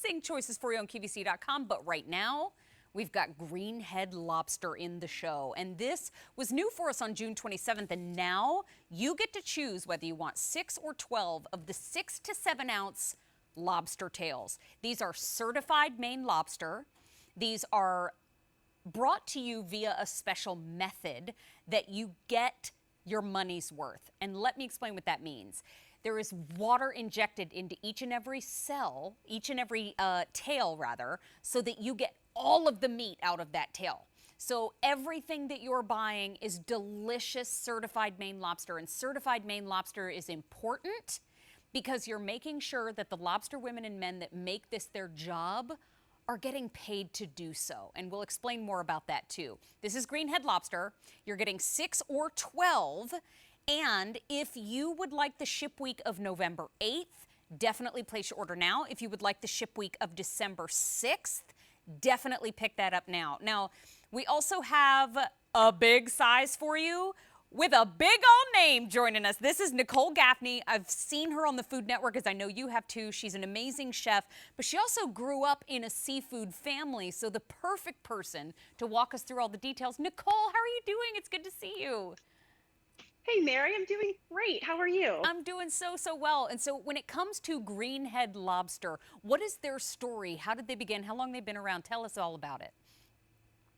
amazing choices for you on QVC.com. But right now, we've got Greenhead Lobster in the show. And this was new for us on June 27th. And now you get to choose whether you want 6 or 12 of the 6 to 7 ounce lobster tails. These are certified Maine lobster. These are brought to you via a special method that you get your money's worth. And let me explain what that means. There is water injected into each and every cell, each and every tail rather, so that you get all of the meat out of that tail. So everything that you're buying is delicious certified Maine lobster, and certified Maine lobster is important because you're making sure that the lobster women and men that make this their job are getting paid to do so. And we'll explain more about that too. This is Greenhead Lobster. You're getting 6 or 12. And if you would like the ship week of November 8th, definitely place your order now. If you would like the ship week of December 6th, definitely pick that up now. Now, we also have a big size for you with a big old name joining us. This is Nicole Gaffney. I've seen her on the Food Network, as I know you have too. She's an amazing chef, but she also grew up in a seafood family, so the perfect person to walk us through all the details. Nicole, how are you doing? It's good to see you. Hey, Mary, I'm doing great. How are you? I'm doing so well. And so when it comes to Greenhead Lobster, what is their story? How did they begin? How long they've been around? Tell us all about it.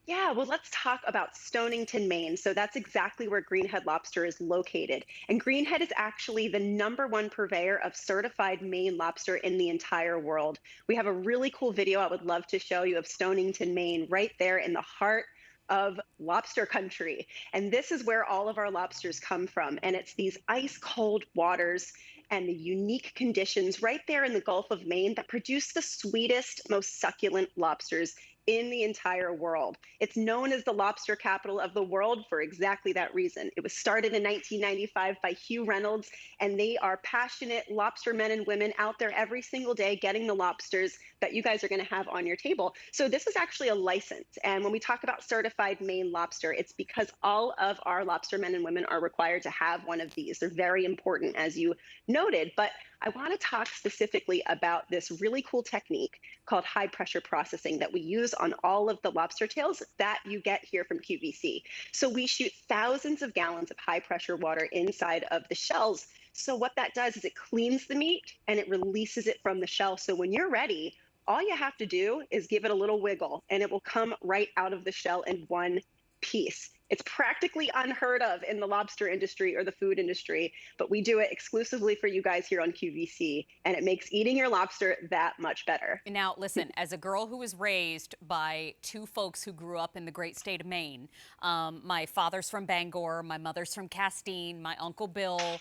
Yeah, well, let's talk about Stonington, Maine. So that's exactly where Greenhead Lobster is located. And Greenhead is actually the #1 purveyor of certified Maine lobster in the entire world. We have a really cool video I would love to show you of Stonington, Maine, right there in the heart of lobster country. And this is where all of our lobsters come from. And it's these ice cold waters and the unique conditions right there in the Gulf of Maine that produce the sweetest, most succulent lobsters in the entire world. It's known as the lobster capital of the world for exactly that reason. It was started in 1995 by Hugh Reynolds, and they are passionate lobster men and women out there every single day getting the lobsters that you guys are going to have on your table. So this is actually a license. And when we talk about certified Maine lobster, it's because all of our lobster men and women are required to have one of these. They're very important, as you noted. But I want to talk specifically about this really cool technique called high pressure processing that we use on all of the lobster tails that you get here from QVC. So we shoot thousands of gallons of high pressure water inside of the shells. So what that does is it cleans the meat and it releases it from the shell. So when you're ready, all you have to do is give it a little wiggle and it will come right out of the shell in one piece. It's practically unheard of in the lobster industry or the food industry, but we do it exclusively for you guys here on QVC, and it makes eating your lobster that much better. Now, listen, as a girl who was raised by two folks who grew up in the great state of Maine, my father's from Bangor, my mother's from Castine, my Uncle Bill,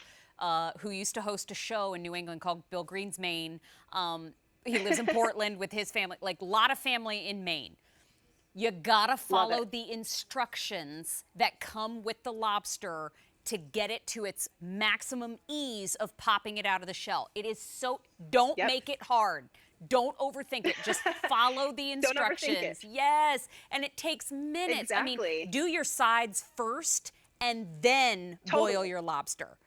who used to host a show in New England called Bill Green's Maine. He lives in Portland with his family, like a lot of family in Maine. You gotta follow the instructions that come with the lobster to get it to its maximum ease of popping it out of the shell. It is so, don't make it hard. Don't overthink it. Just follow the instructions. Don't overthink it. Yes, and it takes minutes. Exactly. I mean, do your sides first and then boil your lobster.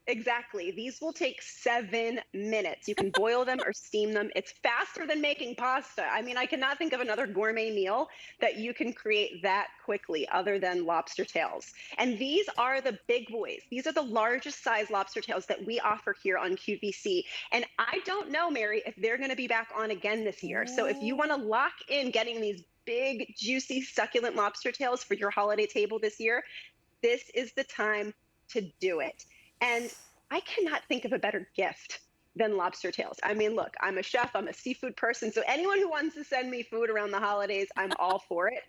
Exactly. These will take 7 minutes. You can boil them or steam them. It's faster than making pasta. I mean, I cannot think of another gourmet meal that you can create that quickly other than lobster tails. And these are the big boys. These are the largest size lobster tails that we offer here on QVC. And I don't know, Mary, if they're going to be back on again this year. So if you want to lock in getting these big, juicy, succulent lobster tails for your holiday table this year, this is the time to do it. And I cannot think of a better gift than lobster tails. I mean, look, I'm a chef, I'm a seafood person, so anyone who wants to send me food around the holidays, I'm all for it.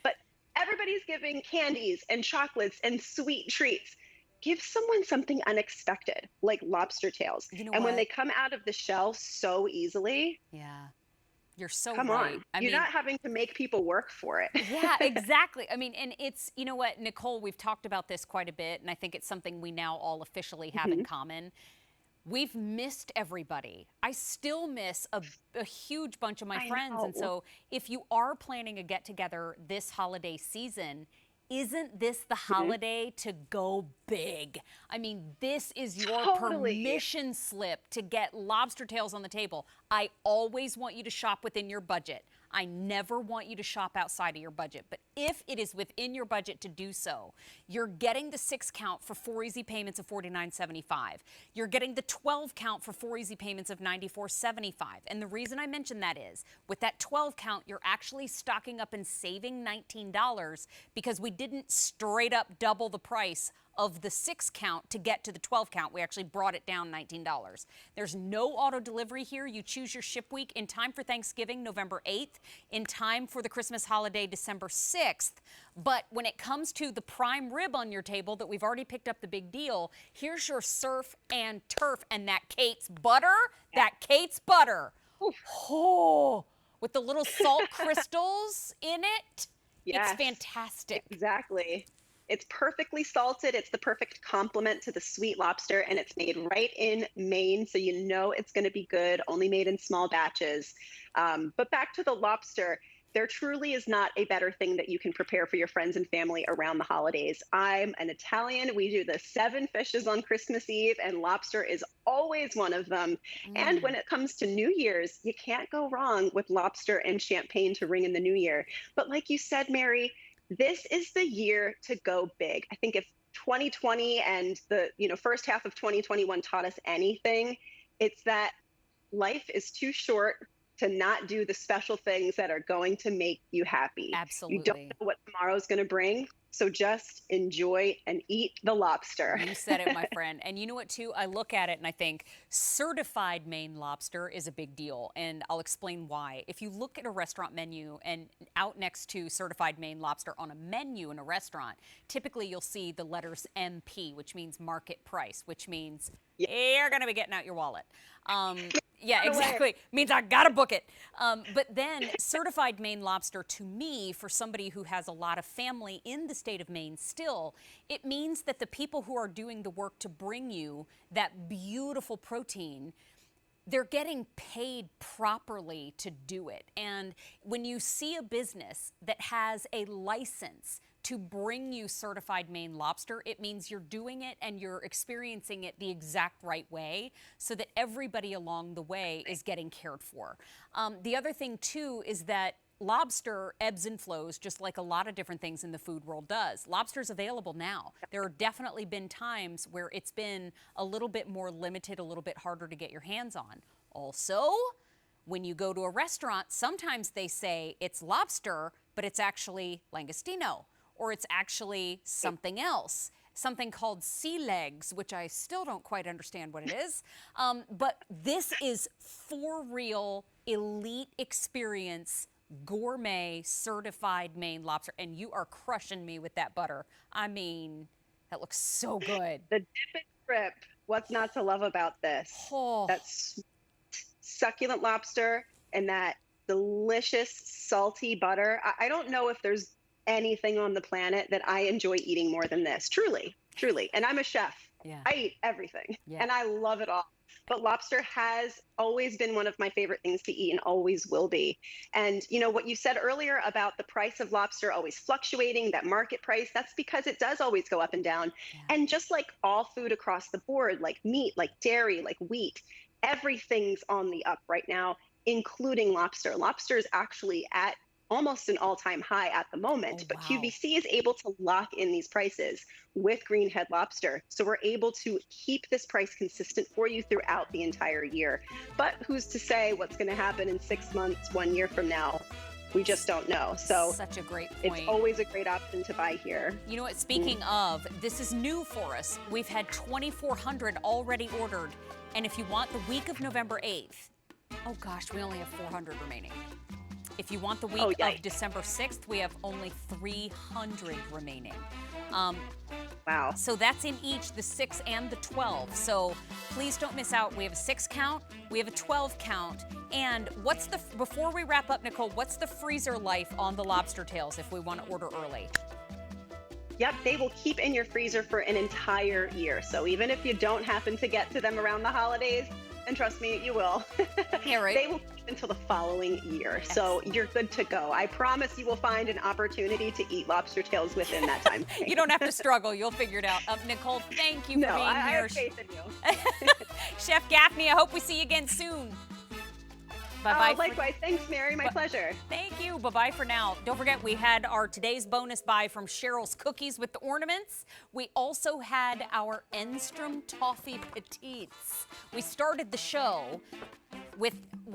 But everybody's giving candies and chocolates and sweet treats. Give someone something unexpected, like lobster tails. You know and what? when they come out of the shell so easily, Yeah. You're so come right. on. I You're mean, not having to make people work for it. yeah, exactly. I mean, and it's, you know what, Nicole, we've talked about this quite a bit, and I think it's something we now all officially have in common. We've missed everybody. I still miss a huge bunch of my friends. know. And so if you are planning a get together this holiday season, isn't this the holiday to go big. I mean, this is your Totally. permission slip to get lobster tails on the table. I always want you to shop within your budget. I never want you to shop outside of your budget. But if it is within your budget to do so, you're getting the 6 count for 4 easy payments of $49.75. You're getting the 12 count for 4 easy payments of $94.75. And the reason I mention that is, with that 12 count, you're actually stocking up and saving $19 because we didn't straight up double the price of the 6 count to get to the 12 count. We actually brought it down $19. There's no auto delivery here. You choose your ship week in time for Thanksgiving, November 8th, in time for the Christmas holiday, December 6th. But when it comes to the prime rib on your table that we've already picked up the big deal, here's your surf and turf and that Kate's butter, Oh, with the little salt crystals in it. Yes, It's fantastic. exactly. It's perfectly salted. It's the perfect complement to the sweet lobster, and it's made right in Maine, so you know it's going to be good, only made in small batches. But back to the lobster, there truly is not a better thing that you can prepare for your friends and family around the holidays. I'm an Italian. We do the 7 fishes on Christmas Eve, and lobster is always one of them. And when it comes to New Year's, you can't go wrong with lobster and champagne to ring in the new year. But like you said, Mary, this is the year to go big. I think if 2020 and the first half of 2021 taught us anything, it's that life is too short to not do the special things that are going to make you happy. Absolutely. You don't know what tomorrow's going to bring, so just enjoy and eat the lobster. You said it, my friend. And you know what, too? I look at it and I think certified Maine lobster is a big deal, and I'll explain why. If you look at a restaurant menu and out next to certified Maine lobster on a menu in a restaurant, typically you'll see the letters MP, which means market price, which means you're going to be getting out your wallet. Yeah, exactly. Means I gotta book it. But then certified Maine lobster, to me, for somebody who has a lot of family in the state of Maine still, it means that the people who are doing the work to bring you that beautiful protein, they're getting paid properly to do it. And when you see a business that has a license to bring you certified Maine lobster, it means you're doing it and you're experiencing it the exact right way so that everybody along the way is getting cared for. The other thing, too, is that lobster ebbs and flows just like a lot of different things in the food world does. Lobster's available now. There have definitely been times where it's been a little bit more limited, a little bit harder to get your hands on. Also, when you go to a restaurant, sometimes they say it's lobster, but it's actually langostino, or it's actually something else, something called sea legs, which I still don't quite understand what it is. But this is for real, elite experience, gourmet, certified Maine lobster. And you are crushing me with that butter. I mean, that looks so good. The dip and grip, what's not to love about this? Oh. That's succulent lobster and that delicious salty butter. I don't know if there's anything on the planet that I enjoy eating more than this. Truly, truly. And I'm a chef. Yeah. I eat everything Yeah. and I love it all. But lobster has always been one of my favorite things to eat and always will be. And you know what you said earlier about the price of lobster always fluctuating, that market price, that's because it does always go up and down. Yeah. And just like all food across the board, like meat, like dairy, like wheat, everything's on the up right now, including lobster. Lobster is actually at almost an all-time high at the moment, Oh, but wow. QVC is able to lock in these prices with Greenhead Lobster. So we're able to keep this price consistent for you throughout the entire year. But who's to say what's going to happen in 6 months, 1 year from now? We just don't know. So Such a great point. it's always a great option to buy here. You know what, speaking of, this is new for us. We've had 2,400 already ordered. And if you want the week of November 8th, oh gosh, we only have 400 remaining. If you want the week of December 6th, we have only 300 remaining. Wow. So that's in each, the 6 and the 12. So please don't miss out. We have a 6 count, we have a 12 count. And before we wrap up, Nicole, what's the freezer life on the lobster tails if we want to order early? Yep, they will keep in your freezer for an entire year. So even if you don't happen to get to them around the holidays, And trust me, you will. Yeah, right. They will keep until the following year. So you're good to go. I promise you will find an opportunity to eat lobster tails within that time frame. You don't have to struggle. You'll figure it out. Nicole, thank you for No, being I here. have faith in you. Chef Gaffney, I hope we see you again soon. Bye-bye. Likewise. Thanks, Mary. My pleasure. Thank you. Bye-bye for now. Don't forget, we had our today's bonus buy from Cheryl's Cookies with the ornaments. We also had our Enstrom Toffee Petites. We started the show with